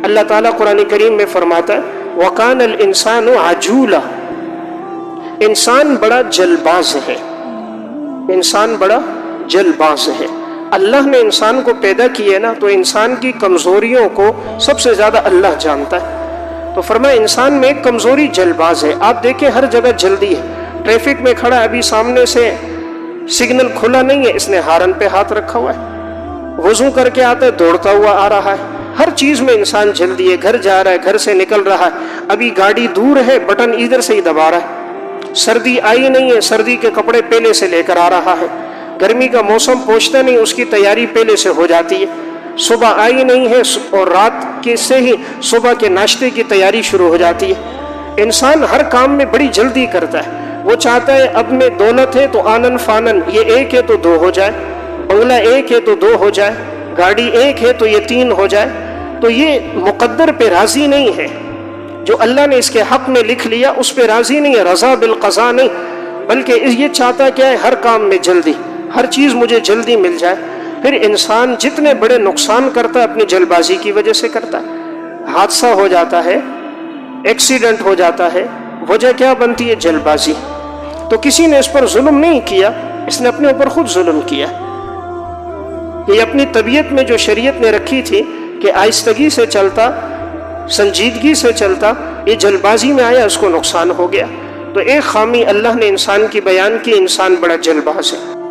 اللہ تعالیٰ قرآن کریم میں فرماتا ہے وَقَانَ الْإِنسَانُ عَجُولًا، انسان بڑا جلباز ہے، انسان بڑا جلباز ہے۔ اللہ نے انسان کو پیدا کیا نا تو انسان کی کمزوریوں کو سب سے زیادہ اللہ جانتا ہے، تو فرمایا انسان میں ایک کمزوری جلباز ہے۔ آپ دیکھیں ہر جگہ جلدی ہے، ٹریفک میں کھڑا ہے، ابھی سامنے سے سگنل کھلا نہیں ہے، اس نے ہارن پہ ہاتھ رکھا ہوا ہے، وضو کر کے آتا ہے دوڑتا ہوا آ رہا ہے۔ ہر چیز میں انسان جلدی ہے، گھر جا رہا ہے، گھر سے نکل رہا ہے، ابھی گاڑی دور ہے، بٹن ادھر سے ہی دبا رہا ہے۔ سردی آئی نہیں ہے، سردی کے کپڑے پہلے سے لے کر آ رہا ہے۔ گرمی کا موسم پہنچتا نہیں، اس کی تیاری پہلے سے ہو جاتی ہے۔ صبح آئی نہیں ہے اور رات کے سے ہی صبح کے ناشتے کی تیاری شروع ہو جاتی ہے۔ انسان ہر کام میں بڑی جلدی کرتا ہے، وہ چاہتا ہے اب میں دولت ہے تو آنن فانن، یہ ایک ہے تو دو ہو جائے، بنگلہ ایک ہے تو دو ہو جائے، گاڑی ایک ہے تو یہ تین ہو جائے۔ تو یہ مقدر پہ راضی نہیں ہے، جو اللہ نے اس کے حق میں لکھ لیا اس پہ راضی نہیں ہے، رضا بالقضاء نہیں، بلکہ یہ چاہتا کیا ہے ہر کام میں جلدی، ہر چیز مجھے جلدی مل جائے۔ پھر انسان جتنے بڑے نقصان کرتا ہے اپنی جلد بازی کی وجہ سے کرتا ہے۔ حادثہ ہو جاتا ہے، ایکسیڈنٹ ہو جاتا ہے، وجہ کیا بنتی ہے؟ جلد بازی۔ تو کسی نے اس پر ظلم نہیں کیا، اس نے اپنے اوپر خود ظلم کیا۔ یہ اپنی طبیعت میں جو شریعت نے رکھی تھی کہ آہستگی سے چلتا، سنجیدگی سے چلتا، یہ جلد بازی میں آیا، اس کو نقصان ہو گیا۔ تو ایک خامی اللہ نے انسان کی بیان کی، انسان بڑا جلد باز ہے۔